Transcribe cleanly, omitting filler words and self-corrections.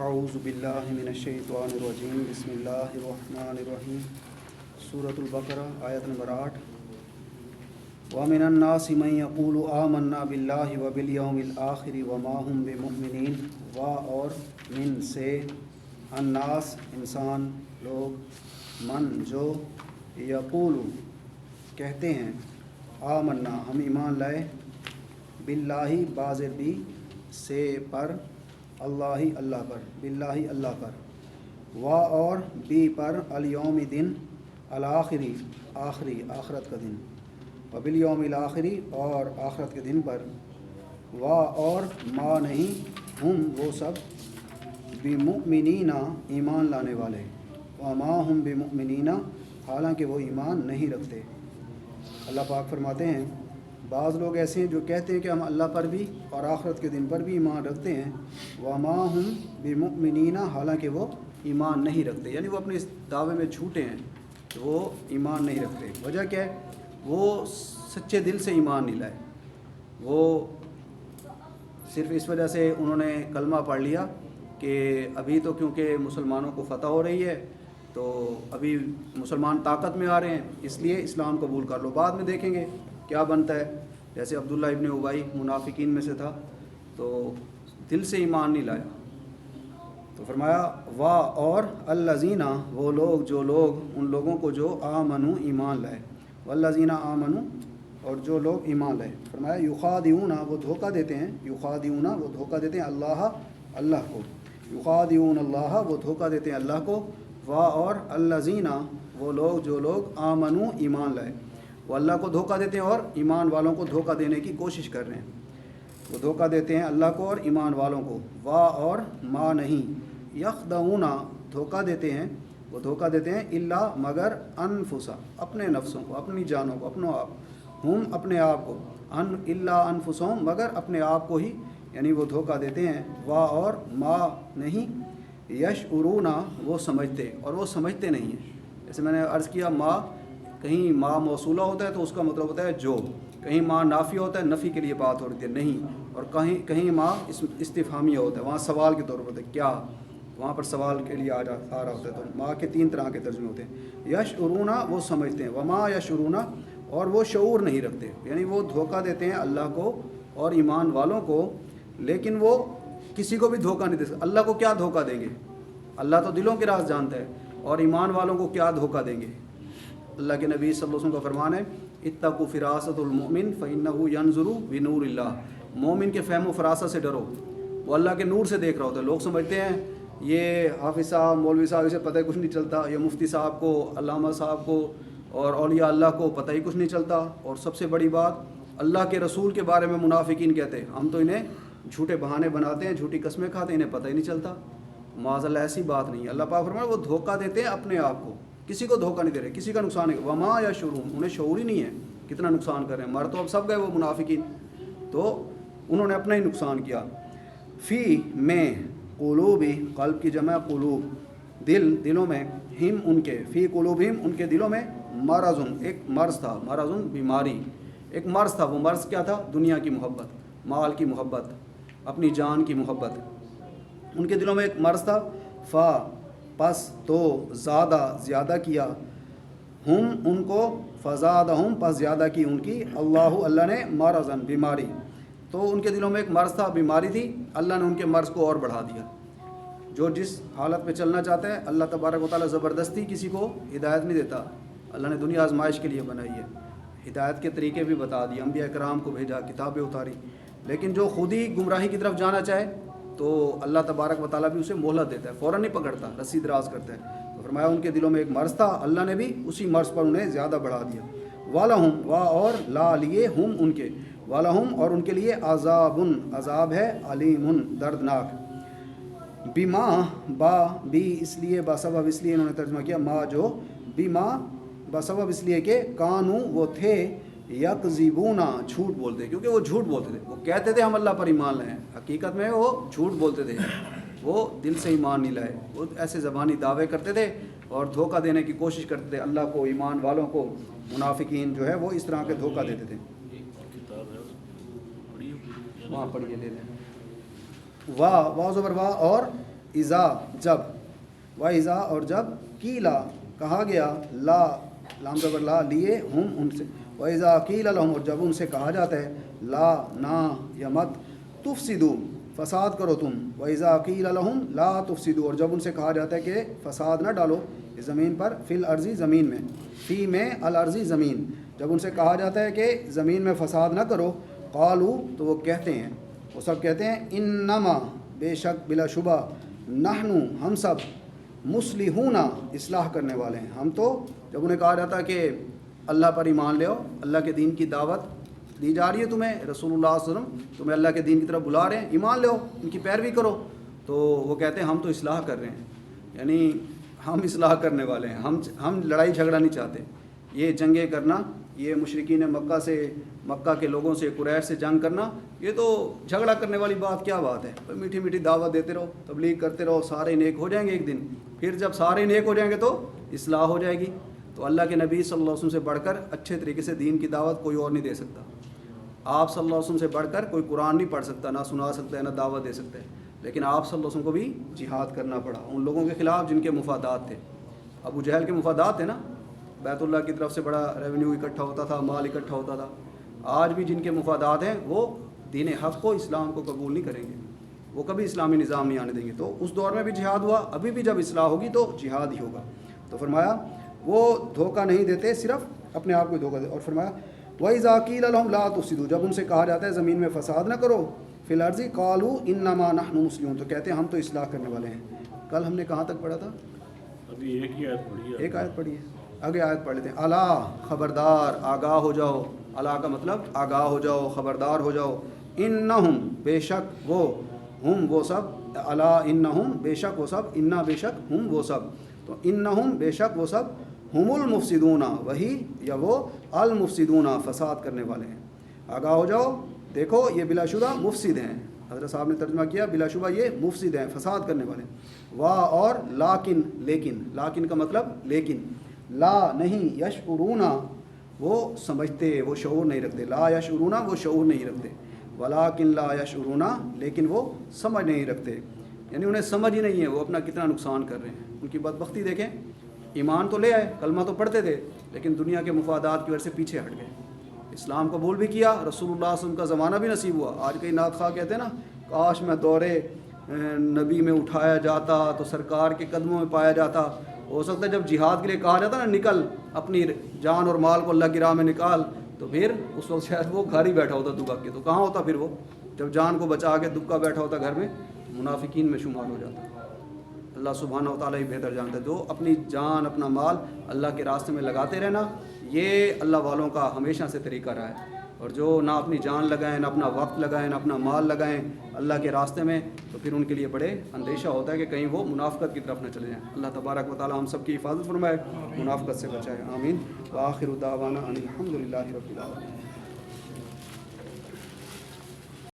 اعوذ باللہ من الشیطان الرجیم بسم اللہ الرحمن الرحیم سورۃ البقرہ آیت نمبر 8 وَمِنَ النَّاسِ مَن يَقُولُ آمَنَّا بِاللَّهِ وَبِالْيَوْمِ الْآخِرِ وَمَا هُمْ بِمُؤْمِنِينَ اور من سے الناس انسان لوگ من جو یقول کہتے ہیں آمنا ہم ایمان لائے باللہ بازر بھی سے پر اللہ اللہ پر باللہ اللہ پر وا اور بی پر الیوم دن الآخری آخری آخرت کا دن و بالیوم الآخری اور آخرت کے دن پر وا اور ما نہیں ہم وہ سب بمؤمنین ایمان لانے والے وما ہم بمؤمنین حالانکہ وہ ایمان نہیں رکھتے۔ اللہ پاک فرماتے ہیں بعض لوگ ایسے ہیں جو کہتے ہیں کہ ہم اللہ پر بھی اور آخرت کے دن پر بھی ایمان رکھتے ہیں وما ہم بمؤمنین حالانکہ وہ ایمان نہیں رکھتے، یعنی وہ اپنے اس دعوے میں جھوٹے ہیں کہ وہ ایمان نہیں رکھتے۔ وجہ کیا ہے؟ وہ سچے دل سے ایمان نہیں لائے، وہ صرف اس وجہ سے انہوں نے کلمہ پڑھ لیا کہ ابھی تو کیونکہ مسلمانوں کو فتح ہو رہی ہے تو ابھی مسلمان طاقت میں آ رہے ہیں اس لیے اسلام قبول کر لو، بعد میں دیکھیں گے کیا بنتا ہے۔ جیسے عبداللہ ابن ابی منافقین میں سے تھا تو دل سے ایمان نہیں لایا، تو فرمایا وا اور الذین وہ لوگ جو لوگ ان لوگوں کو جو آمنو ایمان لائے والذین آمنو اور جو لوگ ایمان لائے، فرمایا یخادعون وہ دھوکہ دیتے ہیں، یخادعون وہ دھوکہ دیتے ہیں اللہ اللہ کو، یخادعون اللہ وہ دھوکہ دیتے ہیں اللہ کو، وا اور الذین وہ لوگ جو لوگ آمنو ایمان لائے، وہ اللہ کو دھوکہ دیتے ہیں اور ایمان والوں کو دھوکہ دینے کی کوشش کر رہے ہیں، وہ دھوکہ دیتے ہیں اللہ کو اور ایمان والوں کو، وا اور ما نہیں یخدعون دھوکہ دیتے ہیں، وہ دھوکہ دیتے ہیں الا مگر انفسا اپنے نفسوں کو، اپنی جانوں کو، اپنوں آپ ہم اپنے آپ کو، ان الا انفسہم مگر اپنے آپ کو ہی، یعنی وہ دھوکہ دیتے ہیں، وا اور ما نہیں یشعرون وہ سمجھتے اور وہ سمجھتے نہیں ہیں۔ جیسے میں نے عرض کیا ما کہیں ما موصولہ ہوتا ہے تو اس کا مطلب ہوتا ہے جو، کہیں ما نافی ہوتا ہے نفی کے لیے بات ہوتی ہے نہیں، اور کہیں ما استفہامیہ ہوتا ہے وہاں سوال کے طور پر ہوتا ہے کیا، وہاں پر سوال کے لیے آ رہا ہوتا ہے، تو ما کے 3 طرح کے ترجمے ہوتے ہیں۔ یشعرون وہ سمجھتے ہیں، وما یشعرون اور وہ شعور نہیں رکھتے، یعنی وہ دھوکہ دیتے ہیں اللہ کو اور ایمان والوں کو، لیکن وہ کسی کو بھی دھوکہ نہیں دے سکتے۔ اللہ کو کیا دھوکہ دیں گے؟ اللہ تو دلوں کے راز جانتا ہے، اور ایمان والوں کو کیا دھوکہ دیں گے؟ اللہ کے نبی صلی اللہ علیہ وسلم کا فرمان ہے اتقوا فراست المؤمن فإنہ ينظر بنور اللہ، مومن کے فہم و فراست سے ڈرو، وہ اللہ کے نور سے دیکھ رہا ہوتا ہے۔ لوگ سمجھتے ہیں یہ حافظ صاحب مولوی صاحب اسے پتہ ہی کچھ نہیں چلتا، یہ مفتی صاحب کو علامہ صاحب کو اور اولیاء اللہ کو پتہ ہی کچھ نہیں چلتا، اور سب سے بڑی بات اللہ کے رسول کے بارے میں منافقین کہتے ہیں ہم تو انہیں جھوٹے بہانے بناتے ہیں، جھوٹی قسمیں کھاتے ہیں، انہیں پتہ ہی نہیں چلتا۔ معاذ اللہ ایسی بات نہیں ہے۔ اللہ پاک فرمایا وہ دھوکہ دیتے ہیں اپنے آپ کو، کسی کو دھوکہ نہیں دے رہے، کسی کا نقصان نہیں، وما یشعرون انہیں شعور ہی نہیں ہے کتنا نقصان کر رہے ہیں۔ مر تو اب سب گئے وہ منافقین، تو انہوں نے اپنا ہی نقصان کیا۔ فی میں قلوب قلب کی جمع قلوب دلوں میں، ہم ان کے فی قلوبہم ان کے دلوں میں مرضن ایک مرض تھا، مرضن بیماری، ایک مرض تھا۔ وہ مرض کیا تھا؟ دنیا کی محبت، مال کی محبت، اپنی جان کی محبت، ان کے دلوں میں ایک مرض تھا۔ فا پس تو زیادہ کیا ہم ان کو، فزادہم پس زیادہ کی ان کی اللہ نے مرضن بیماری، تو ان کے دلوں میں ایک مرض تھا، بیماری تھی، اللہ نے ان کے مرض کو اور بڑھا دیا۔ جو جس حالت میں چلنا چاہتا ہے اللہ تبارک و تعالیٰ زبردستی کسی کو ہدایت نہیں دیتا، اللہ نے دنیا آزمائش کے لیے بنائی ہے، ہدایت کے طریقے بھی بتا دیے، انبیاء کرام کو بھیجا، کتابیں اتاری، لیکن جو خود ہی گمراہی کی طرف جانا چاہے تو اللہ تبارک و تعالیٰ بھی اسے مہلت دیتا ہے، فوراً نہیں پکڑتا، رسی دراز کرتا ہے۔ تو فرمایا ان کے دلوں میں ایک مرض تھا، اللہ نے بھی اسی مرض پر انہیں زیادہ بڑھا دیا۔ وَلَهُمْ وا اور لا لیے ہم ان کے، وَلَهُمْ اور ان کے لیے عذاب ہے، علیم دردناک، بما با بھی اس لیے بسبب اس لیے انہوں نے ترجمہ کیا ما جو، بما بسبب اس لیے کہ کانو وہ تھے یکذبون جھوٹ بولتے، کیونکہ وہ جھوٹ بولتے تھے، وہ کہتے تھے ہم اللہ پر ایمان لائے ہیں، حقیقت میں وہ جھوٹ بولتے تھے، وہ دل سے ایمان نہیں لائے، وہ ایسے زبانی دعوے کرتے تھے اور دھوکہ دینے کی کوشش کرتے تھے اللہ کو، ایمان والوں کو۔ منافقین جو ہے وہ اس طرح کے دھوکہ دیتے تھے۔ وہاں پڑھیے لے لیں، وا زبر وا اور اذا جب، و اذا اور جب، قیلا کہا گیا، لا لام زبر لا لیے، ہم ان سے، و اذا قیل لہم اور جب ان سے کہا جاتا ہے، لا نہ یا مت، تفسدو فساد کرو تم، و اذا قیل لہم لا تفسدو اور جب ان سے کہا جاتا ہے کہ فساد نہ ڈالو زمین پر، فی الارضی زمین میں، فی میں الارضی زمین، جب ان سے کہا جاتا ہے کہ زمین میں فساد نہ کرو، قالو تو وہ کہتے ہیں، وہ سب کہتے ہیں، انما بے شک بلا شبہ، نحنو ہم سب، مصلحون اصلاح کرنے والے ہیں ہم تو، جب انہیں کہا جاتا ہے کہ اللہ پر ایمان لے آؤ، اللہ کے دین کی دعوت دی جا رہی ہے تمہیں، رسول اللہ صلی اللہ علیہ وسلم تمہیں اللہ کے دین کی طرف بلا رہے ہیں، ایمان لے آؤ، ان کی پیروی کرو، تو وہ کہتے ہیں ہم تو اصلاح کر رہے ہیں، یعنی ہم اصلاح کرنے والے ہیں، ہم لڑائی جھگڑا نہیں چاہتے، یہ جنگیں کرنا، یہ مشرکین مکہ سے، مکہ کے لوگوں سے، قریش سے جنگ کرنا، یہ تو جھگڑا کرنے والی بات کیا بات ہے، میٹھی میٹھی دعوت دیتے رہو، تبلیغ کرتے رہو، سارے نیک ہو جائیں گے ایک دن، پھر جب سارے نیک ہو جائیں گے تو اصلاح ہو جائے گی۔ تو اللہ کے نبی صلی اللہ علیہ وسلم سے بڑھ کر اچھے طریقے سے دین کی دعوت کوئی اور نہیں دے سکتا، آپ صلی اللہ علیہ وسلم سے بڑھ کر کوئی قرآن نہیں پڑھ سکتا، نہ سنا سکتا ہے، نہ دعوت دے سکتا ہے، لیکن آپ صلی اللہ علیہ وسلم کو بھی جہاد کرنا پڑا ان لوگوں کے خلاف جن کے مفادات تھے، ابو جہل کے مفادات تھے نا، بیت اللہ کی طرف سے بڑا ریونیو اکٹھا ہوتا تھا، مال اکٹھا ہوتا تھا، آج بھی جن کے مفادات ہیں وہ دین حق کو، اسلام کو قبول نہیں کریں گے، وہ کبھی اسلامی نظام نہیں آنے دیں گے، تو اس دور میں بھی جہاد ہوا، ابھی بھی جب اصلاح ہوگی تو جہاد ہی ہوگا۔ تو فرمایا وہ دھوکہ نہیں دیتے، صرف اپنے آپ کو دھوکہ دے، اور فرمایا وَإِذَا قِيلَ لَهُمْ لَا تُفْسِدُوا جب ان سے کہا جاتا ہے زمین میں فساد نہ کرو، فِي الْأَرْضِ قَالُوا إِنَّمَا نَحْنُ مُصْلِحُونَ تو کہتے ہیں ہم تو اصلاح کرنے والے ہیں۔ کل ہم نے کہاں تک پڑھا تھا؟ ابھی ایک ہی آیت پڑھی ہے، ایک آیت پڑھی ہے، آگے آیت پڑھ لیتے ہیں۔ الا خبردار، آگاہ ہو جاؤ، الا کا مطلب آگاہ ہو جاؤ، خبردار ہو جاؤ، انہم بے شک وہ، ہم وہ سب، الا انہم بے شک وہ سب، انا بے شک ہم وہ سب، تو انہم بے شک وہ سب، ہم المفسدون وہی یا وہ المفسدون فساد کرنے والے ہیں۔ آگاہ ہو جاؤ، دیکھو یہ بلا شبہ مفسد ہیں، حضرت صاحب نے ترجمہ کیا بلا شبہ یہ مفسد ہیں، فساد کرنے والے ہیں۔ واہ اور لیکن، لیکن کا مطلب لیکن، لا نہیں، یشعرون وہ سمجھتے، وہ شعور نہیں رکھتے، لا یشعرون وہ شعور نہیں رکھتے، ولیکن لا یشعرون لیکن وہ سمجھ نہیں رکھتے، یعنی انہیں سمجھ ہی نہیں ہے وہ اپنا کتنا نقصان کر رہے ہیں۔ ان کی بدبختی دیکھیں، ایمان تو لے آئے، کلمہ تو پڑھتے تھے، لیکن دنیا کے مفادات کی وجہ سے پیچھے ہٹ گئے، اسلام قبول بھی کیا، رسول اللہ صلی اللہ علیہ وسلم کا زمانہ بھی نصیب ہوا۔ آج کئی نعت خواہ کہتے ہیں نا، کاش میں دورے نبی میں اٹھایا جاتا تو سرکار کے قدموں میں پایا جاتا۔ ہو سکتا ہے جب جہاد کے لیے کہا جاتا نا نکل، اپنی جان اور مال کو اللہ کی راہ میں نکال، تو پھر اس وقت شاید وہ گھر ہی بیٹھا ہوتا دبک کے، تو کہاں ہوتا پھر وہ، جب جان کو بچا کے دبکا بیٹھا ہوتا گھر میں، منافقین میں شمار ہو جاتا۔ اللہ سبحانہ و تعالیٰ ہی بہتر جانتا ہے، جو اپنی جان اپنا مال اللہ کے راستے میں لگاتے رہنا، یہ اللہ والوں کا ہمیشہ سے طریقہ رہا ہے، اور جو نہ اپنی جان لگائیں، نہ اپنا وقت لگائیں، نہ اپنا مال لگائیں اللہ کے راستے میں، تو پھر ان کے لیے بڑے اندیشہ ہوتا ہے کہ کہیں وہ منافقت کی طرف نہ چلے جائیں۔ اللہ تبارک و تعالیٰ ہم سب کی حفاظت فرمائے، منافقت سے بچائے، آمین۔ وآخر دعوانا ان الحمد للہ رب العالمین۔